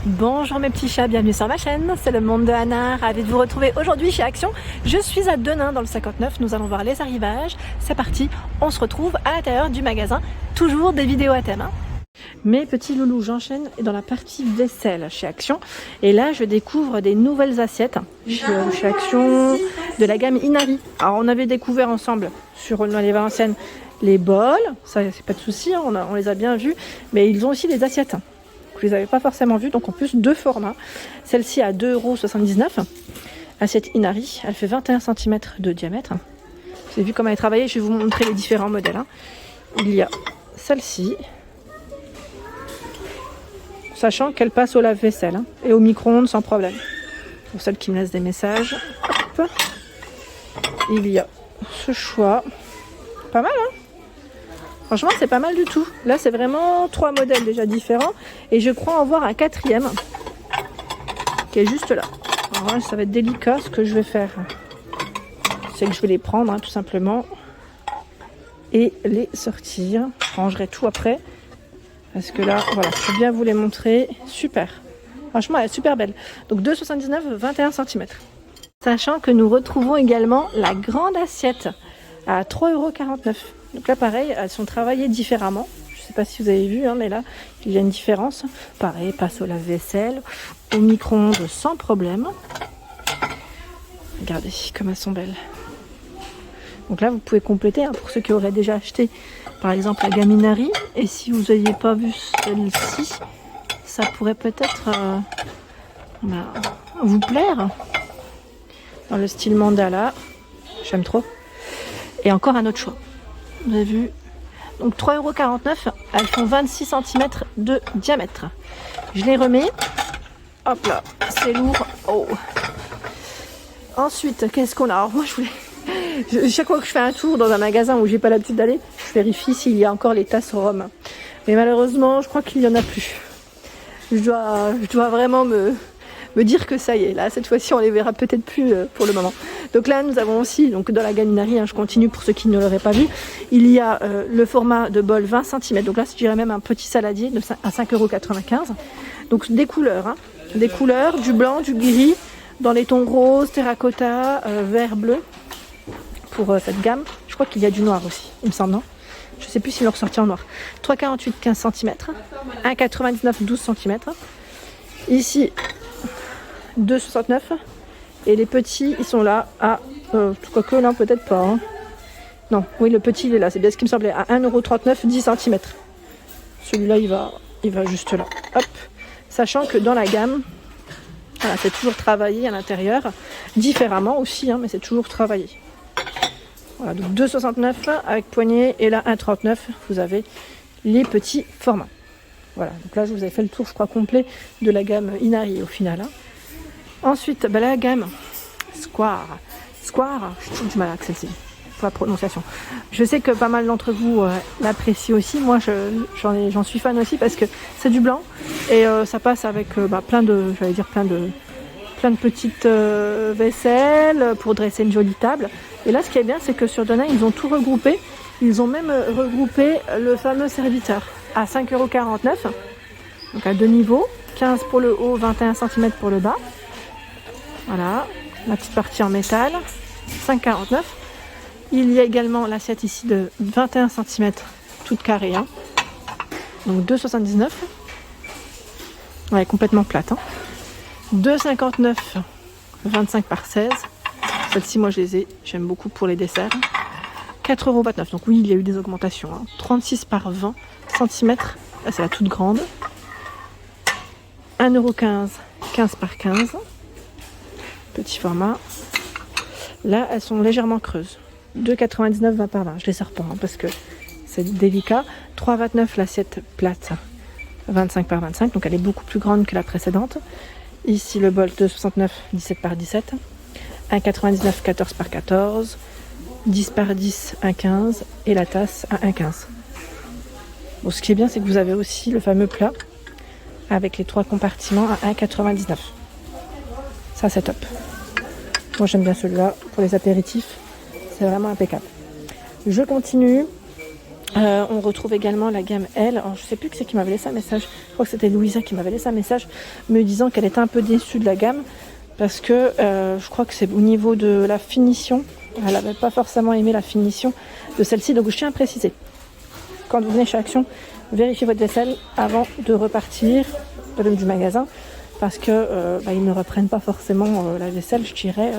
Bonjour mes petits chats, bienvenue sur ma chaîne, c'est le monde de Anna, ravi de vous retrouver aujourd'hui chez Action. Je suis à Denain dans le 59, nous allons voir les arrivages, c'est parti, on se retrouve à l'intérieur du magasin, toujours des vidéos à thème. Mes petits loulous, j'enchaîne dans la partie vaisselle chez Action et là je découvre des nouvelles assiettes chez Action de la gamme Inari. Alors on avait découvert ensemble sur les Valenciennes les bols, ça c'est pas de souci, hein, on les a bien vus, mais ils ont aussi des assiettes. Je les avais pas forcément vus, donc en plus deux formats. Celle-ci à 2,79 €. Assiette Inari, elle fait 21 cm de diamètre. Vous avez vu comment elle est travaillée, je vais vous montrer les différents modèles. Il y a celle-ci, sachant qu'elle passe au lave-vaisselle et au micro-ondes sans problème. Pour celles qui me laissent des messages. Hop. Il y a ce choix. Pas mal, hein? Franchement, c'est pas mal du tout. Là, c'est vraiment 3 modèles déjà différents. Et je crois en voir un 4e qui est juste là. Alors là, ça va être délicat. Ce que je vais faire, c'est que je vais les prendre, tout simplement. Et les sortir. Je rangerai tout après. Parce que là, voilà, je vais bien vous les montrer. Super. Franchement, elle est super belle. Donc 2,79 €, 21 cm. Sachant que nous retrouvons également la grande assiette à 3,49 €. Donc là, pareil, elles sont travaillées différemment. Je ne sais pas si vous avez vu, mais là, il y a une différence. Pareil, passe au lave-vaisselle, au micro-ondes sans problème. Regardez comme elles sont belles. Donc là, vous pouvez compléter pour ceux qui auraient déjà acheté, par exemple, la gamme Inari. Et si vous n'aviez pas vu celle-ci, ça pourrait peut-être vous plaire. Dans le style mandala. J'aime trop. Et encore un autre choix. Vous avez vu, donc 3,49 €, elles font 26 cm de diamètre. Je les remets. Hop là, c'est lourd. Oh. Ensuite, qu'est-ce qu'on a? Alors moi, chaque fois que je fais un tour dans un magasin où j'ai pas l'habitude d'aller, je vérifie s'il y a encore les tasses Rome. Mais malheureusement, je crois qu'il y en a plus. Je dois vraiment me dire que ça y est, là cette fois-ci on les verra peut-être plus pour le moment. Donc là nous avons aussi, donc dans la gamme Inari, je continue pour ceux qui ne l'auraient pas vu, il y a le format de bol 20 cm, donc là je dirais même un petit saladier à 5,95 €. Donc des couleurs, du blanc, du gris, dans les tons rose, terracotta, vert, bleu, pour cette gamme. Je crois qu'il y a du noir aussi, il me semble, non? Je sais plus s'ils l'ont ressorti en noir. 3,48 15 cm, 1,99 12 cm. Ici 2,69 € et les petits ils sont là à quoique là peut-être pas non, oui le petit il est là, c'est bien ce qui me semblait, à 1,39 € 10 cm. Celui-là il va juste là, hop, sachant que dans la gamme voilà, c'est toujours travaillé à l'intérieur différemment aussi, mais c'est toujours travaillé. Voilà, donc 2,69 € avec poignée et là 1,39 € vous avez les petits formats. Voilà, donc là je vous ai fait le tour je crois complet de la gamme Inari au final. Ensuite, la gamme Square, j'ai du mal avec celle-ci pour la prononciation. Je sais que pas mal d'entre vous l'apprécient aussi. Moi, j'en suis fan aussi parce que c'est du blanc et ça passe avec plein de petites vaisselles pour dresser une jolie table. Et là, ce qui est bien, c'est que sur Denain, ils ont tout regroupé. Ils ont même regroupé le fameux serviteur à 5,49 €. Donc à 2 niveaux, 15 pour le haut, 21 cm pour le bas. Voilà, la petite partie en métal, 5,49 €. Il y a également l'assiette ici de 21 cm, toute carrée. Donc 2,79 €. Elle est complètement plate. 2,59 €, 25 par 16. Celle-ci, moi, je les ai. J'aime beaucoup pour les desserts. 4,29 €. Donc oui, il y a eu des augmentations. 36 par 20 cm. Là, c'est la toute grande. 1,15 €, 15 par 15. Petit format. Là, elles sont légèrement creuses. 2,99 €, 20 par 20. Je les sers pas parce que c'est délicat. 3,29 € l'assiette plate. 25 par 25. Donc elle est beaucoup plus grande que la précédente. Ici, le bol 2,69 €, 17 par 17. 1,99 €, 14 par 14. 10 par 10, 1,15 € et la tasse à 1,15 €. Bon, ce qui est bien, c'est que vous avez aussi le fameux plat avec les 3 compartiments à 1,99 €. Ça, c'est top. Moi, j'aime bien celui-là pour les apéritifs. C'est vraiment impeccable. Je continue. On retrouve également la gamme L. Alors, je sais plus qui c'est qui m'avait laissé un message. Je crois que c'était Louisa qui m'avait laissé un message me disant qu'elle était un peu déçue de la gamme parce que je crois que c'est au niveau de la finition. Elle n'avait pas forcément aimé la finition de celle-ci. Donc je tiens à préciser, quand vous venez chez Action, vérifiez votre vaisselle avant de repartir du magasin. Parce que ils ne reprennent pas forcément la vaisselle, je dirais,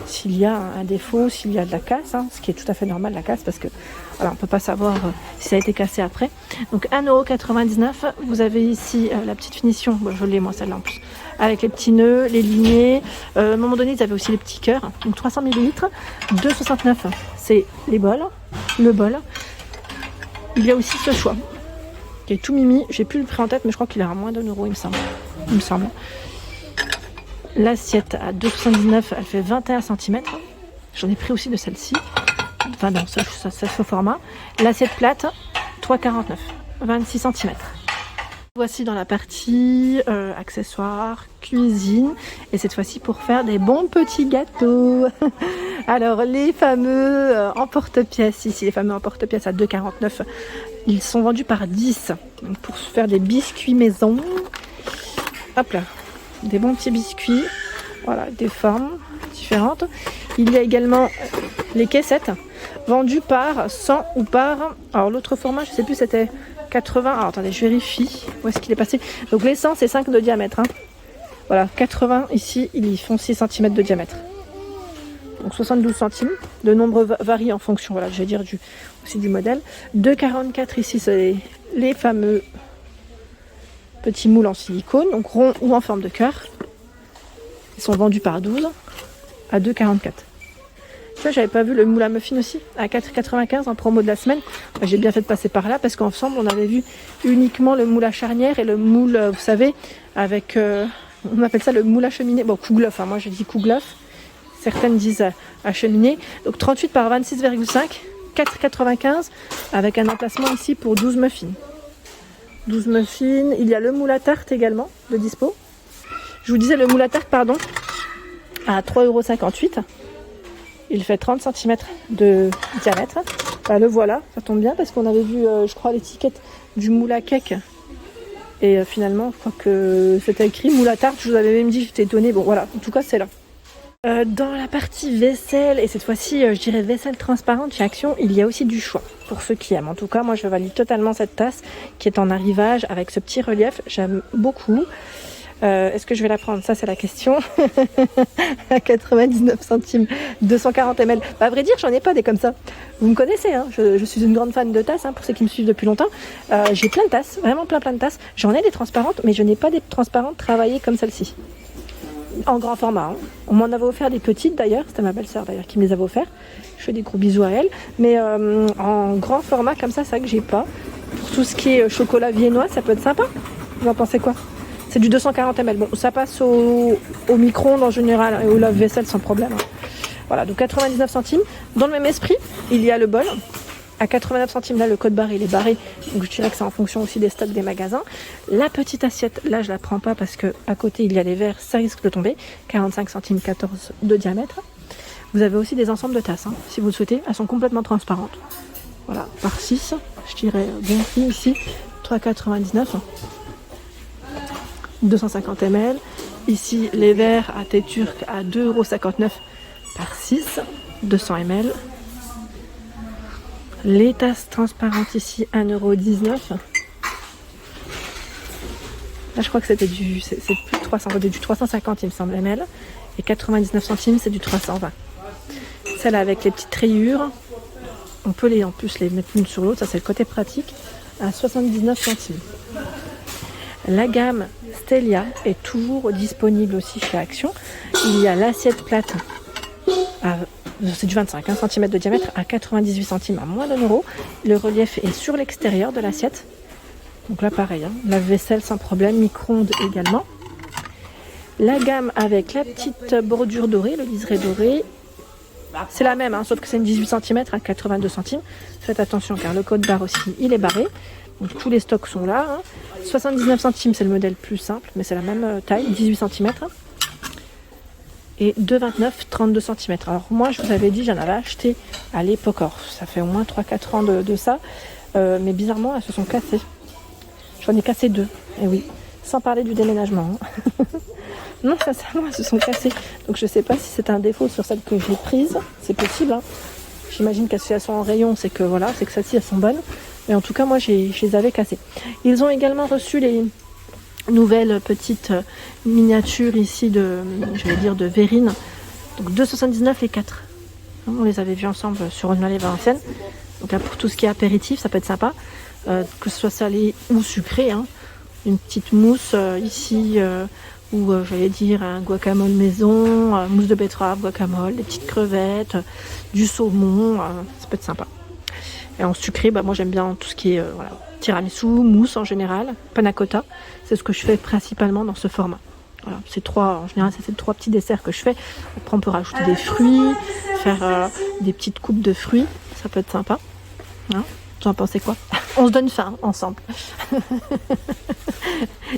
s'il y a un défaut, s'il y a de la casse, ce qui est tout à fait normal, la casse, parce que voilà, on ne peut pas savoir si ça a été cassé après. Donc 1,99€, vous avez ici la petite finition, bon, je l'ai moi celle-là en plus, avec les petits nœuds, les lignées. À un moment donné, ils avaient aussi les petits cœurs, donc 300 ml, 2,69€, c'est les bols, le bol. Il y a aussi ce choix, qui est tout mimi, j'ai plus le prix en tête, mais je crois qu'il est à moins d'1€, il me semble. L'assiette à 2,79€, elle fait 21 cm. J'en ai pris aussi de celle-ci. Enfin non, ça ce format. L'assiette plate, 3,49€, 26 cm. Voici dans la partie accessoires, cuisine. Et cette fois-ci pour faire des bons petits gâteaux. Alors les fameux emporte-pièces ici, les fameux emporte-pièces à 2,49€. Ils sont vendus par 10. Donc pour faire des biscuits maison. Hop là, des bons petits biscuits, voilà, des formes différentes. Il y a également les caissettes vendues par 100 ou par... Alors l'autre format, je ne sais plus, c'était 80... Alors attendez, je vérifie où est-ce qu'il est passé. Donc les 100, c'est 5 de diamètre. Voilà, 80 ici, ils font 6 cm de diamètre. Donc 72 centimes. Le nombre varie en fonction, voilà, je vais dire aussi du modèle. 2,44 ici, c'est les fameux... petits moules en silicone, donc rond ou en forme de cœur. Ils sont vendus par 12 à 2,44. Tu vois, j'avais pas vu le moule à muffin aussi à 4,95 en promo de la semaine. J'ai bien fait de passer par là parce qu'ensemble on avait vu uniquement le moule à charnière et le moule, vous savez, avec on appelle ça le moule à cheminée. Bon, kouglof, moi je dis kouglof. Certaines disent à cheminée. Donc 38 par 26,5, 4,95 avec un emplacement ici pour 12 muffins. 12 muffins, il y a le moule à tarte également de dispo. Je vous disais le moule à tarte, pardon, à 3,58€. Il fait 30 cm de diamètre. Le voilà, ça tombe bien parce qu'on avait vu, je crois, l'étiquette du moule à cake. Et finalement, je crois que c'était écrit moule à tarte. Je vous avais même dit, j'étais étonnée. Bon, voilà, en tout cas, c'est là. Dans la partie vaisselle, et cette fois-ci je dirais vaisselle transparente chez Action, il y a aussi du choix pour ceux qui aiment. En tout cas, moi je valide totalement cette tasse qui est en arrivage avec ce petit relief, j'aime beaucoup. Est-ce que je vais la prendre? Ça c'est la question. À 99 centimes, 240 ml. À vrai dire, j'en ai pas des comme ça. Vous me connaissez, je suis une grande fan de tasses, pour ceux qui me suivent depuis longtemps. J'ai plein de tasses, vraiment plein de tasses. J'en ai des transparentes, mais je n'ai pas des transparentes travaillées comme celle-ci. En grand format. On m'en avait offert des petites d'ailleurs, c'était ma belle-sœur d'ailleurs qui me les avait offert. Je fais des gros bisous à elle. Mais en grand format comme ça, c'est vrai que j'ai pas. Pour tout ce qui est chocolat viennois, ça peut être sympa. Vous en pensez quoi? C'est du 240 ml. Bon, ça passe au micro-ondes en général et au lave-vaisselle sans problème. Voilà, donc 99 centimes. Dans le même esprit, il y a le bol. À 89 centimes, là, le code barre, il est barré. Donc, je dirais que c'est en fonction aussi des stocks des magasins. La petite assiette, là, je la prends pas parce que à côté, il y a les verres, ça risque de tomber. 45 centimes, 14 de diamètre. Vous avez aussi des ensembles de tasses, si vous le souhaitez. Elles sont complètement transparentes. Voilà, par 6. Je dirais bon prix ici. 3,99. 250 ml. Ici, les verres à thé turc à 2,59€ par 6. 200 ml. Les tasses transparentes ici, 1,19€. Là, je crois que c'était c'est plus de 300, c'était du 350, il me semble, ml. Et 99 centimes, c'est du 320. Celle avec les petites rayures, on peut en plus les mettre l'une sur l'autre, ça c'est le côté pratique, à 79 centimes. La gamme Stelia est toujours disponible aussi chez Action. Il y a l'assiette plate c'est du 25 cm de diamètre à 98 centimes à moins d'1€. Le relief est sur l'extérieur de l'assiette. Donc là pareil, lave-vaisselle sans problème, micro-ondes également. La gamme avec la petite bordure dorée, le liseré doré, c'est la même, sauf que c'est une 18 cm à 82 centimes. Faites attention car le code barre aussi, il est barré. Donc tous les stocks sont là. 79 centimes, c'est le modèle plus simple, mais c'est la même taille, 18 cm. Et 2,29, 32 cm. Alors moi, je vous avais dit, j'en avais acheté à l'époque, ça fait au moins 3-4 ans de ça. Mais bizarrement, elles se sont cassées. J'en ai cassé 2, et oui, sans parler du déménagement. Hein. Non, sincèrement, elles se sont cassées. Donc je sais pas si c'est un défaut sur celles que j'ai prises. C'est possible. Hein. J'imagine qu'elles sont en rayon, c'est que voilà, c'est que celles-ci elles sont bonnes. Mais en tout cas, moi, je les avais cassées. Ils ont également reçu les nouvelles petites miniatures ici de verrine. Donc 2,79 les 4. On les avait vus ensemble sur une allée Valenciennes. Donc là, pour tout ce qui est apéritif, ça peut être sympa. Que ce soit salé ou sucré. Hein. Une petite mousse ici... ou j'allais dire un guacamole maison, mousse de betterave, guacamole, des petites crevettes, du saumon, ça peut être sympa. Et en sucré, moi j'aime bien tout ce qui est tiramisu, mousse en général, panna cotta, c'est ce que je fais principalement dans ce format. Voilà, en général c'est ces 3 petits desserts que je fais. Après on peut rajouter des fruits, faire des petites coupes de fruits, ça peut être sympa. Hein, vous en pensez quoi? On se donne faim ensemble.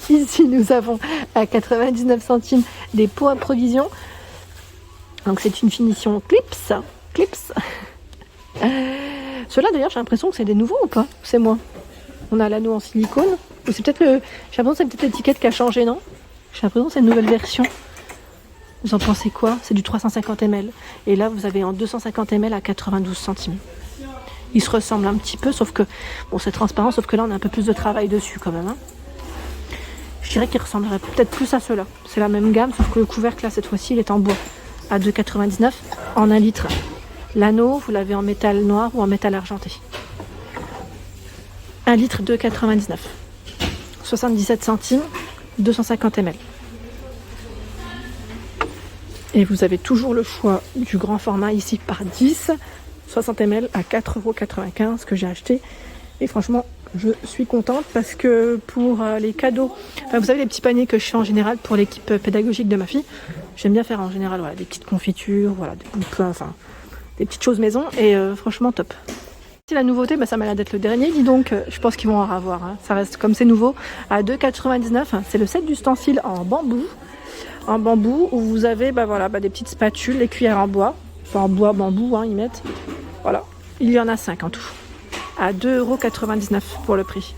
Ici, nous avons à 99 centimes des pots à provision. Donc, c'est une finition Clips. Ceux-là, d'ailleurs, j'ai l'impression que c'est des nouveaux ou pas? C'est moi. On a l'anneau en silicone. Ou c'est peut-être j'ai l'impression que c'est peut-être l'étiquette qui a changé, non? J'ai l'impression que c'est une nouvelle version. Vous en pensez quoi? C'est du 350 ml. Et là, vous avez en 250 ml à 92 centimes. Ils se ressemblent un petit peu, sauf que, bon, c'est transparent, sauf que là, on a un peu plus de travail dessus quand même. Hein. Je dirais qu'il ressemblerait peut-être plus à ceux-là. C'est la même gamme, sauf que le couvercle, là, cette fois-ci, il est en bois, à 2,99 en 1 litre. L'anneau, vous l'avez en métal noir ou en métal argenté. 1 litre, 2,99. 77 centimes, 250 ml. Et vous avez toujours le choix du grand format ici par 10. 60 ml à 4,95 € que j'ai acheté. Et franchement, je suis contente parce que pour les cadeaux, vous savez les petits paniers que je fais en général pour l'équipe pédagogique de ma fille, j'aime bien faire en général des petites confitures, des petites choses maison et franchement top. Si la nouveauté, ça m'a l'air d'être le dernier, dis donc, je pense qu'ils vont en avoir. Hein. Ça reste comme c'est nouveau, à 2,99 €. C'est le set d'ustensiles en bambou où vous avez des petites spatules, des cuillères en bois. En bois, bambou, ils mettent. Voilà, il y en a 5 en tout. À 2,99 € pour le prix.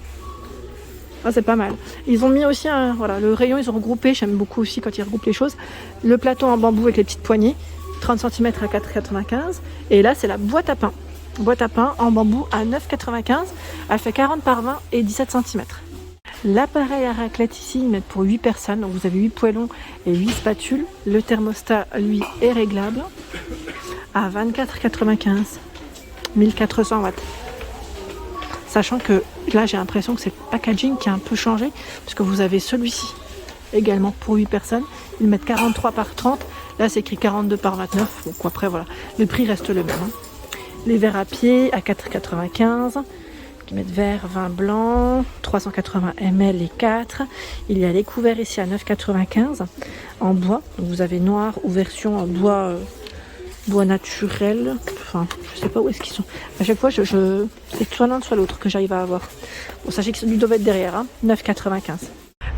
Ah, c'est pas mal. Ils ont mis aussi le rayon, ils ont regroupé. J'aime beaucoup aussi quand ils regroupent les choses. Le plateau en bambou avec les petites poignées, 30 cm à 4,95 €. Et là, c'est la boîte à pain. Boîte à pain en bambou à 9,95 €. Elle fait 40 par 20 et 17 cm. L'appareil à raclette ici, ils mettent pour 8 personnes. Donc vous avez 8 poêlons et 8 spatules. Le thermostat, lui, est réglable à 24,95 €. 1400 watts. Sachant que là, j'ai l'impression que c'est le packaging qui a un peu changé. Parce que vous avez celui-ci également pour 8 personnes. Ils mettent 43 par 30. Là, c'est écrit 42 par 29. Donc après, voilà. Le prix reste le même. Hein. Les verres à pied à 4,95 €. Qui mettent vert, vin blanc, 380 ml les 4. Il y a les couverts ici à 9,95 € en bois. Donc vous avez noir ou version bois naturel. Enfin, je sais pas où est-ce qu'ils sont. À chaque fois, c'est soit l'un soit l'autre que j'arrive à avoir. Bon, sachez que celui doit être derrière. Hein, 9,95 €.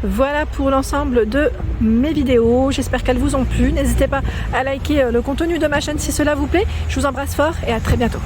Voilà pour l'ensemble de mes vidéos. J'espère qu'elles vous ont plu. N'hésitez pas à liker le contenu de ma chaîne si cela vous plaît. Je vous embrasse fort et à très bientôt.